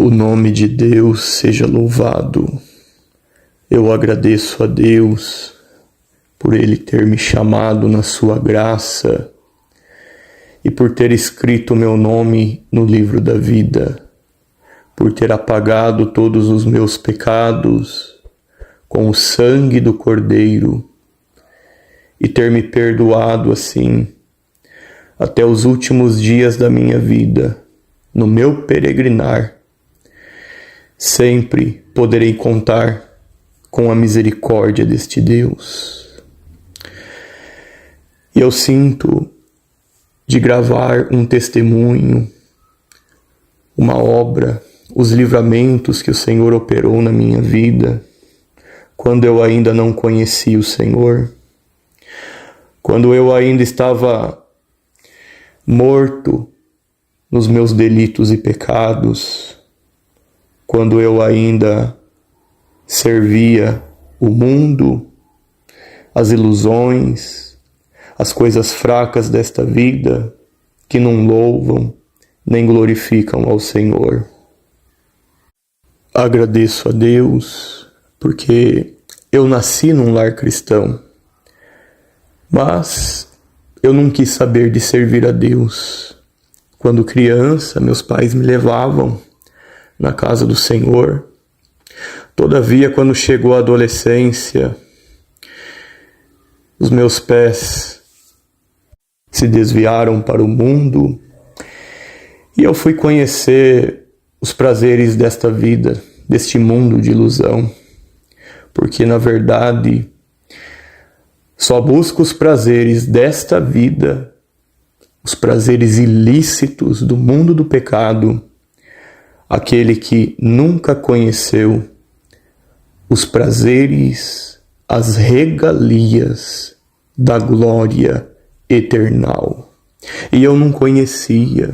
O nome de Deus seja louvado. Eu agradeço a Deus por Ele ter me chamado na sua graça e por ter escrito meu nome no livro da vida, por ter apagado todos os meus pecados com o sangue do Cordeiro e ter me perdoado assim até os últimos dias da minha vida, no meu peregrinar. Sempre poderei contar com a misericórdia deste Deus. E eu sinto de gravar um testemunho, uma obra, os livramentos que o Senhor operou na minha vida, quando eu ainda não conhecia o Senhor, quando eu ainda estava morto nos meus delitos e pecados, quando eu ainda servia o mundo, as ilusões, as coisas fracas desta vida que não louvam nem glorificam ao Senhor. Agradeço a Deus porque eu nasci num lar cristão, mas eu não quis saber de servir a Deus. Quando criança, meus pais me levavam na casa do Senhor. Todavia, quando chegou a adolescência, os meus pés se desviaram para o mundo e eu fui conhecer os prazeres desta vida, deste mundo de ilusão, porque na verdade só busco os prazeres desta vida, os prazeres ilícitos do mundo do pecado, aquele que nunca conheceu os prazeres, as regalias da glória eternal. E eu não conhecia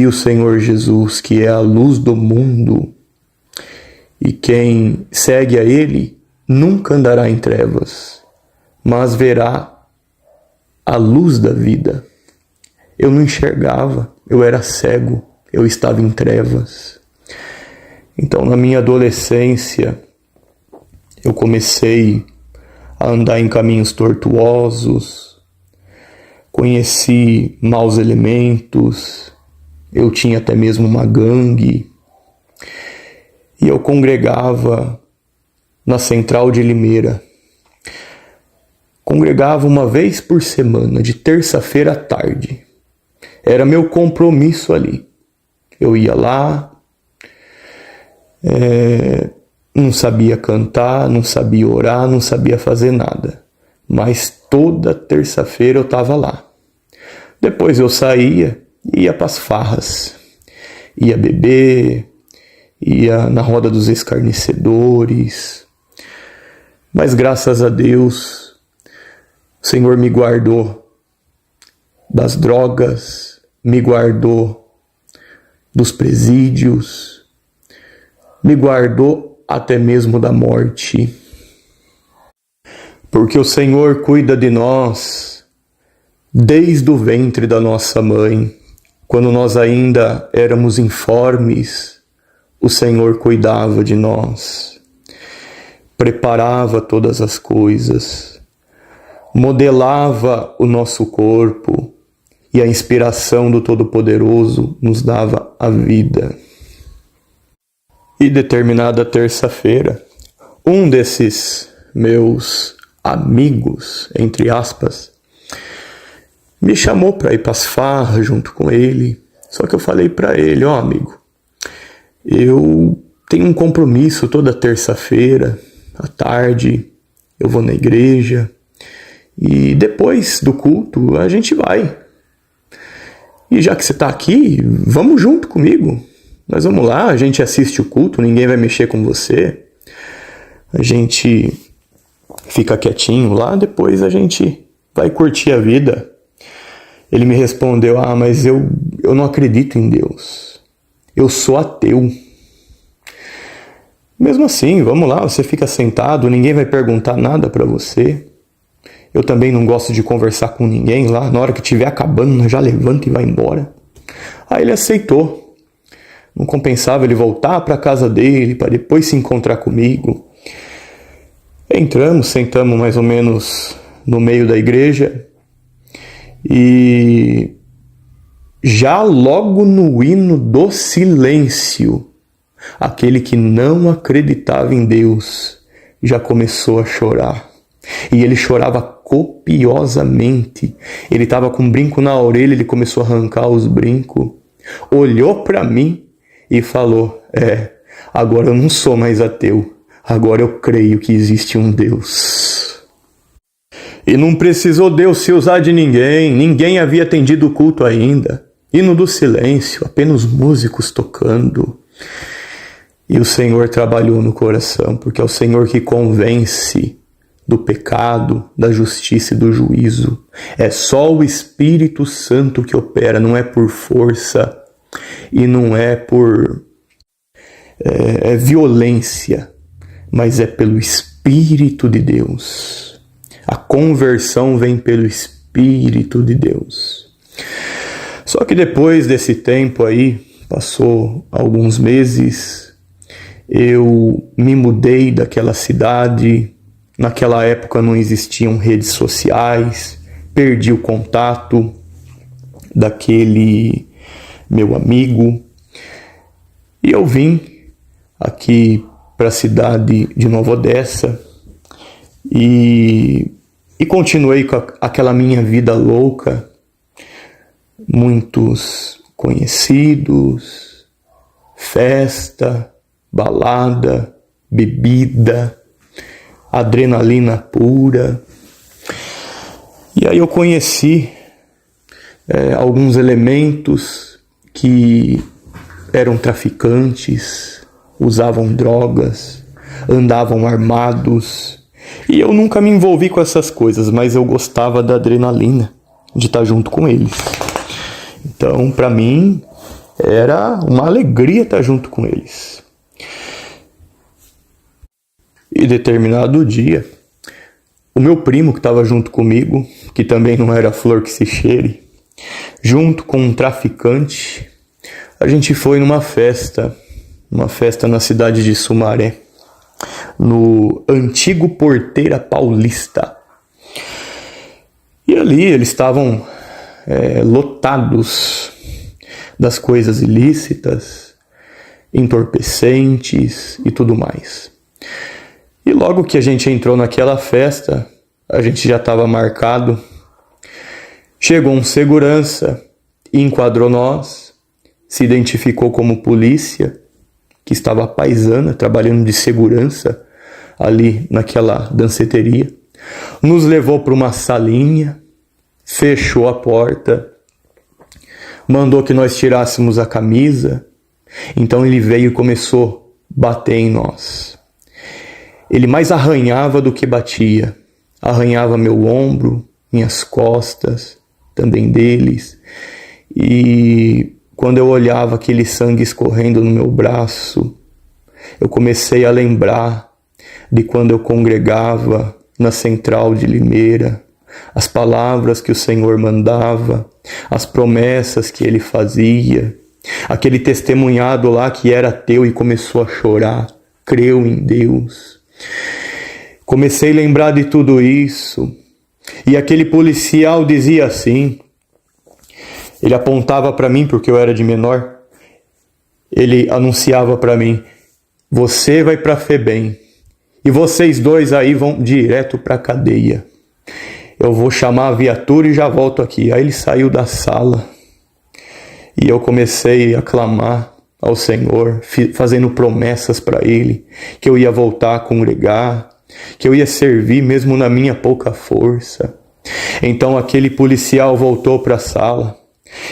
o Senhor Jesus, que é a luz do mundo, e quem segue a Ele nunca andará em trevas, mas verá a luz da vida. Eu não enxergava, eu era cego, eu estava em trevas. Então, na minha adolescência, eu comecei a andar em caminhos tortuosos, conheci maus elementos, eu tinha até mesmo uma gangue, e eu congregava na Central de Limeira. Congregava uma vez por semana, de terça-feira à tarde. Era meu compromisso ali. Eu ia lá, não sabia cantar, não sabia orar, não sabia fazer nada. Mas toda terça-feira eu estava lá. Depois eu saía e ia para as farras. Ia beber, ia na roda dos escarnecedores. Mas graças a Deus, o Senhor me guardou das drogas, me guardou dos presídios, me guardou até mesmo da morte. Porque o Senhor cuida de nós desde o ventre da nossa mãe. Quando nós ainda éramos informes, o Senhor cuidava de nós, preparava todas as coisas, modelava o nosso corpo, e a inspiração do Todo-Poderoso nos dava a vida. E determinada terça-feira, um desses meus amigos, entre aspas, me chamou para ir para as farras junto com ele. Só que eu falei para ele: ó, amigo, eu tenho um compromisso toda terça-feira, à tarde, eu vou na igreja, e depois do culto a gente vai. E já que você está aqui, vamos junto comigo. Nós vamos lá, a gente assiste o culto, ninguém vai mexer com você. A gente fica quietinho lá, depois a gente vai curtir a vida. Ele me respondeu: mas eu não acredito em Deus. Eu sou ateu. Mesmo assim, vamos lá, você fica sentado, ninguém vai perguntar nada para você. Eu também não gosto de conversar com ninguém lá. Na hora que estiver acabando, já levanta e vai embora. Aí ele aceitou. Não compensava ele voltar para a casa dele para depois se encontrar comigo. Entramos, sentamos mais ou menos no meio da igreja e já logo no hino do silêncio, aquele que não acreditava em Deus já começou a chorar. E ele chorava copiosamente. Ele estava com um brinco na orelha, ele começou a arrancar os brincos. Olhou para mim e falou: agora eu não sou mais ateu. Agora eu creio que existe um Deus. E não precisou Deus se usar de ninguém. Ninguém havia atendido o culto ainda. Hino do silêncio, apenas músicos tocando. E o Senhor trabalhou no coração, porque é o Senhor que convence do pecado, da justiça e do juízo. É só o Espírito Santo que opera, não é por força e não é por violência, mas é pelo Espírito de Deus. A conversão vem pelo Espírito de Deus. Só que depois desse tempo aí, passou alguns meses, eu me mudei daquela cidade. Naquela época não existiam redes sociais, perdi o contato daquele meu amigo e eu vim aqui para a cidade de Nova Odessa e continuei com aquela minha vida louca, muitos conhecidos, festa, balada, bebida, adrenalina pura. E aí eu conheci alguns elementos que eram traficantes, usavam drogas, andavam armados. E eu nunca me envolvi com essas coisas, mas eu gostava da adrenalina, de estar junto com eles. Então, para mim, era uma alegria estar junto com eles. E determinado dia, o meu primo que estava junto comigo, que também não era flor que se cheire, junto com um traficante, a gente foi numa festa na cidade de Sumaré, no antigo Porteira Paulista. E ali eles estavam lotados das coisas ilícitas, entorpecentes e tudo mais. E logo que a gente entrou naquela festa, a gente já estava marcado. Chegou um segurança, enquadrou nós, se identificou como polícia, que estava paisana, trabalhando de segurança ali naquela danceteria. Nos levou para uma salinha, fechou a porta, mandou que nós tirássemos a camisa. Então ele veio e começou a bater em nós. Ele mais arranhava do que batia. Arranhava meu ombro, minhas costas, também deles. E quando eu olhava aquele sangue escorrendo no meu braço, eu comecei a lembrar de quando eu congregava na central de Limeira, as palavras que o Senhor mandava, as promessas que Ele fazia, aquele testemunhado lá que era ateu e começou a chorar, creu em Deus. Comecei a lembrar de tudo isso, e aquele policial dizia assim, ele apontava para mim porque eu era de menor, ele anunciava para mim: você vai para a FEBEM, e vocês dois aí vão direto para a cadeia. Eu vou chamar a viatura e já volto aqui. Aí ele saiu da sala, e eu comecei a clamar ao Senhor, fazendo promessas para Ele, que eu ia voltar a congregar, que eu ia servir mesmo na minha pouca força. Então aquele policial voltou para a sala.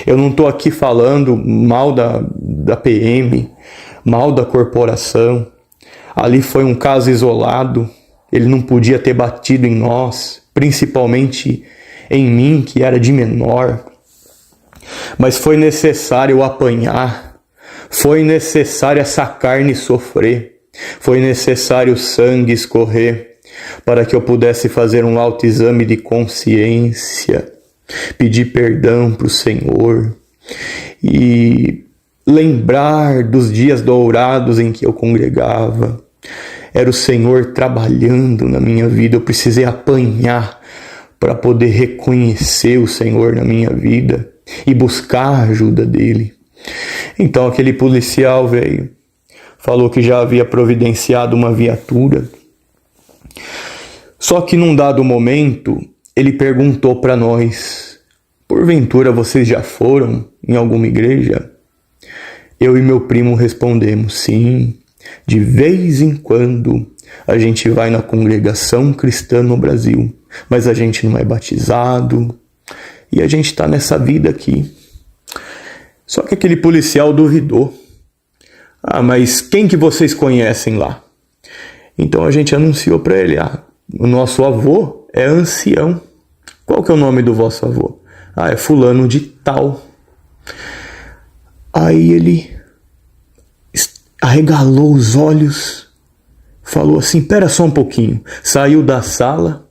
Eu não estou aqui falando mal da PM, mal da corporação. Ali foi um caso isolado, ele não podia ter batido em nós, principalmente em mim, que era de menor. Mas foi necessário apanhar, foi necessário essa carne sofrer, foi necessário o sangue escorrer, para que eu pudesse fazer um autoexame de consciência, pedir perdão para o Senhor e lembrar dos dias dourados em que eu congregava. Era o Senhor trabalhando na minha vida. Eu precisei apanhar para poder reconhecer o Senhor na minha vida e buscar a ajuda dele. Então aquele policial veio, falou que já havia providenciado uma viatura. Só que num dado momento, ele perguntou para nós: porventura vocês já foram em alguma igreja? Eu e meu primo respondemos: sim, de vez em quando a gente vai na congregação cristã no Brasil, mas a gente não é batizado e a gente está nessa vida aqui. Só que aquele policial duvidou. Mas quem que vocês conhecem lá? Então a gente anunciou para ele: o nosso avô é ancião. Qual que é o nome do vosso avô? É fulano de tal. Aí ele arregalou os olhos, falou assim: pera só um pouquinho. Saiu da sala,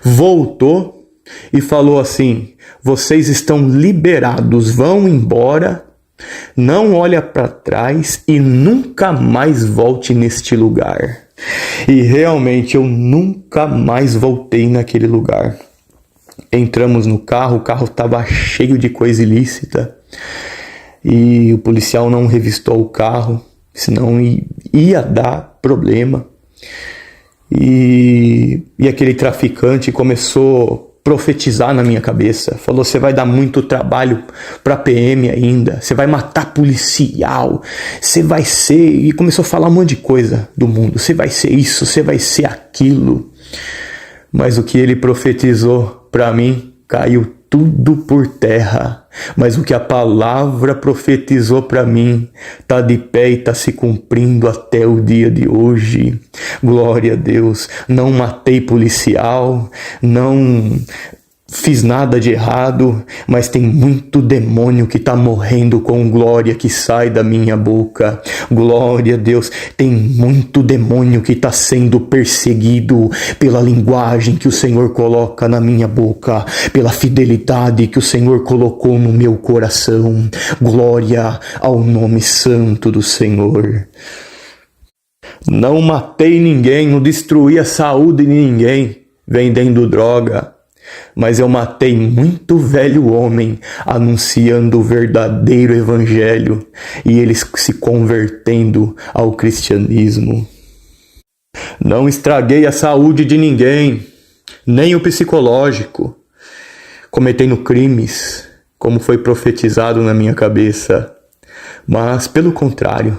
voltou e falou assim: vocês estão liberados, vão embora, não olha para trás e nunca mais volte neste lugar. E realmente eu nunca mais voltei naquele lugar. Entramos no carro, o carro estava cheio de coisa ilícita e o policial não revistou o carro, senão ia dar problema. E aquele traficante começou a profetizar na minha cabeça. Falou: você vai dar muito trabalho para PM ainda, você vai matar policial, você vai ser... E começou a falar um monte de coisa do mundo. Você vai ser isso, você vai ser aquilo. Mas o que ele profetizou para mim caiu tudo por terra. Mas o que a palavra profetizou para mim está de pé e está se cumprindo até o dia de hoje. Glória a Deus. Não matei policial, não fiz nada de errado, mas tem muito demônio que está morrendo com glória que sai da minha boca. Glória a Deus. Tem muito demônio que está sendo perseguido pela linguagem que o Senhor coloca na minha boca, pela fidelidade que o Senhor colocou no meu coração. Glória ao nome santo do Senhor. Não matei ninguém, não destruí a saúde de ninguém vendendo droga. Mas eu matei muito velho homem anunciando o verdadeiro evangelho e eles se convertendo ao cristianismo. Não estraguei a saúde de ninguém, nem o psicológico, cometendo crimes, como foi profetizado na minha cabeça. Mas, pelo contrário,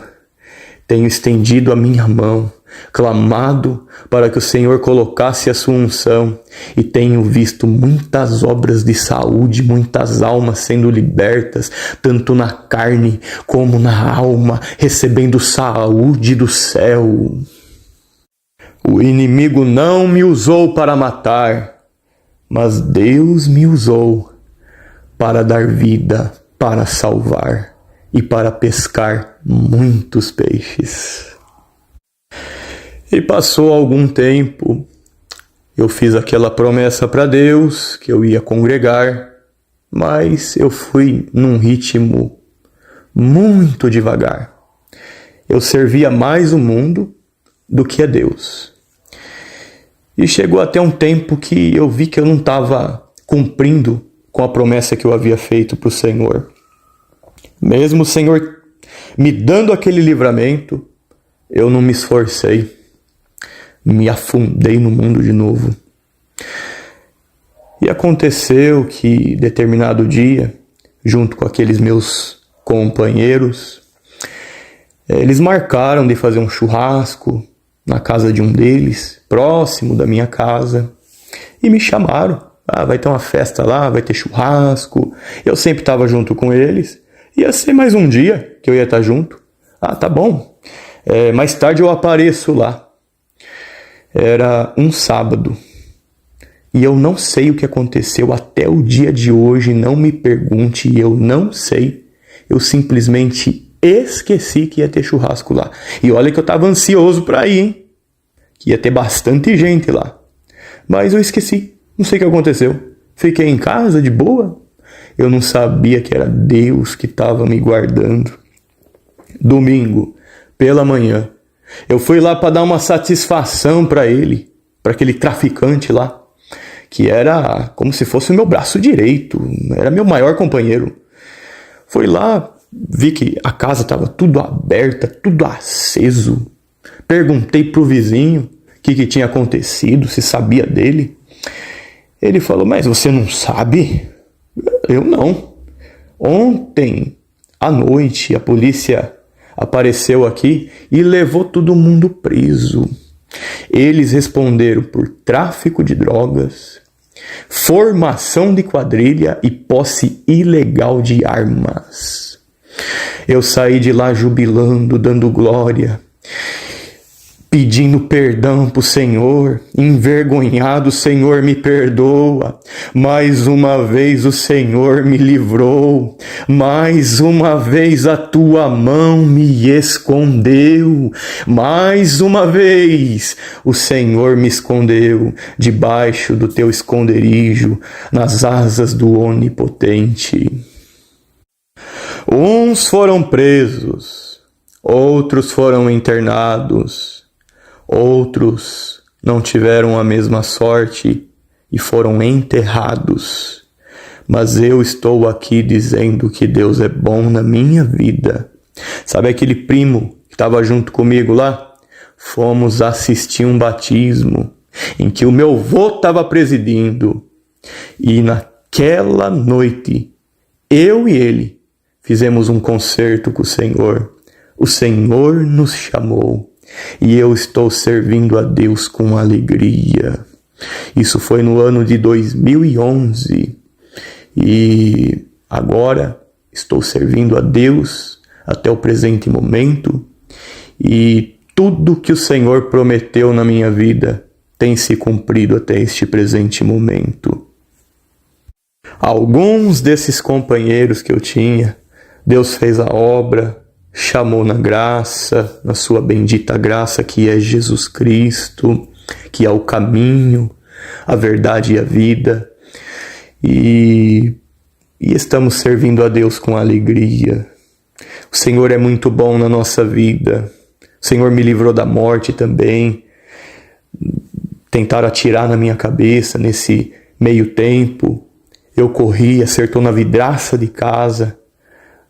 tenho estendido a minha mão, clamado para que o Senhor colocasse a sua unção, e tenho visto muitas obras de saúde, muitas almas sendo libertas, tanto na carne como na alma, recebendo saúde do céu. O inimigo não me usou para matar, mas Deus me usou para dar vida, para salvar e para pescar muitos peixes. E passou algum tempo, eu fiz aquela promessa para Deus que eu ia congregar, mas eu fui num ritmo muito devagar. Eu servia mais o mundo do que a Deus. E chegou até um tempo que eu vi que eu não estava cumprindo com a promessa que eu havia feito para o Senhor. Mesmo o Senhor me dando aquele livramento, eu não me esforcei. Me afundei no mundo de novo. E aconteceu que, determinado dia, junto com aqueles meus companheiros, eles marcaram de fazer um churrasco na casa de um deles, próximo da minha casa, e me chamaram. Vai ter uma festa lá, vai ter churrasco. Eu sempre estava junto com eles. Ia ser mais um dia que eu ia estar junto. Tá bom. Mais tarde eu apareço lá. Era um sábado. E eu não sei o que aconteceu até o dia de hoje. Não me pergunte, eu não sei. Eu simplesmente esqueci que ia ter churrasco lá. E olha que eu estava ansioso para ir, hein? Que ia ter bastante gente lá. Mas eu esqueci. Não sei o que aconteceu. Fiquei em casa de boa. Eu não sabia que era Deus que estava me guardando. Domingo, pela manhã, eu fui lá para dar uma satisfação para ele, para aquele traficante lá, que era como se fosse o meu braço direito, era meu maior companheiro. Fui lá, vi que a casa estava tudo aberta, tudo aceso. Perguntei pro vizinho o que tinha acontecido, se sabia dele. Ele falou, mas você não sabe? Eu não. Ontem à noite a polícia apareceu aqui e levou todo mundo preso. Eles responderam por tráfico de drogas, formação de quadrilha e posse ilegal de armas. Eu saí de lá jubilando, dando glória, pedindo perdão pro Senhor, envergonhado, Senhor, me perdoa. Mais uma vez o Senhor me livrou, mais uma vez a tua mão me escondeu, mais uma vez o Senhor me escondeu debaixo do teu esconderijo, nas asas do Onipotente. Uns foram presos, outros foram internados, outros não tiveram a mesma sorte e foram enterrados. Mas eu estou aqui dizendo que Deus é bom na minha vida. Sabe aquele primo que estava junto comigo lá? Fomos assistir um batismo em que o meu avô estava presidindo. E naquela noite, eu e ele fizemos um concerto com o Senhor. O Senhor nos chamou. E eu estou servindo a Deus com alegria. Isso foi no ano de 2011. E agora estou servindo a Deus até o presente momento. E tudo que o Senhor prometeu na minha vida tem se cumprido até este presente momento. Alguns desses companheiros que eu tinha, Deus fez a obra, chamou na graça, na sua bendita graça que é Jesus Cristo, que é o caminho, a verdade e a vida. E estamos servindo a Deus com alegria. O Senhor é muito bom na nossa vida. O Senhor me livrou da morte também. Tentaram atirar na minha cabeça nesse meio tempo. Eu corri, acertou na vidraça de casa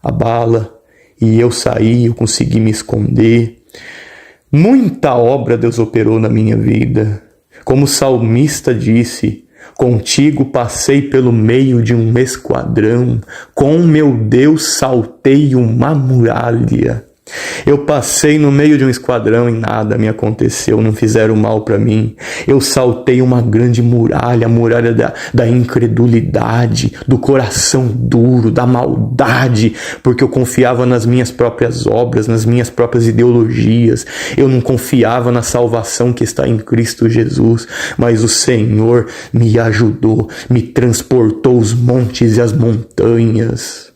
a bala. E eu saí, eu consegui me esconder. Muita obra Deus operou na minha vida. Como o salmista disse, contigo passei pelo meio de um esquadrão, com meu Deus saltei uma muralha. Eu passei no meio de um esquadrão e nada me aconteceu, não fizeram mal para mim. Eu saltei uma grande muralha, a muralha da incredulidade, do coração duro, da maldade, porque eu confiava nas minhas próprias obras, nas minhas próprias ideologias. Eu não confiava na salvação que está em Cristo Jesus, mas o Senhor me ajudou, me transportou os montes e as montanhas.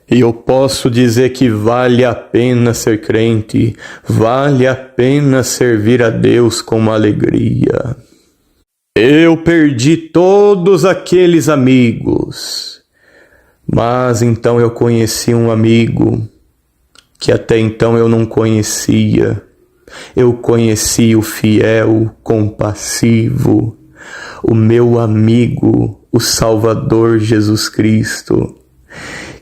E eu posso dizer que vale a pena ser crente, vale a pena servir a Deus com alegria. Eu perdi todos aqueles amigos, mas então eu conheci um amigo que até então eu não conhecia. Eu conheci o fiel, compassivo, o meu amigo, o Salvador Jesus Cristo,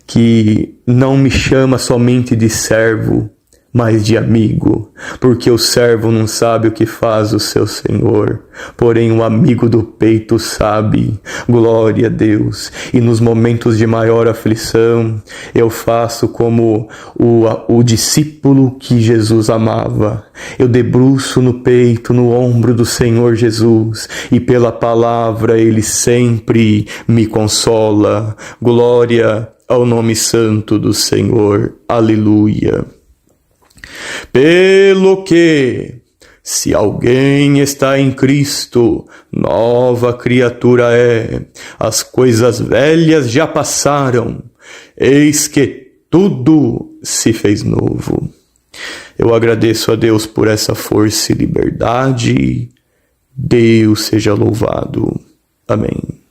que não me chama somente de servo, mas de amigo, porque o servo não sabe o que faz o seu senhor, porém o amigo do peito sabe. Glória a Deus. E nos momentos de maior aflição, eu faço como o discípulo que Jesus amava. Eu debruço no peito, no ombro do Senhor Jesus, e pela palavra Ele sempre me consola. Glória ao nome santo do Senhor. Aleluia. Pelo que, se alguém está em Cristo, nova criatura é. As coisas velhas já passaram, eis que tudo se fez novo. Eu agradeço a Deus por essa força e liberdade. Deus seja louvado. Amém.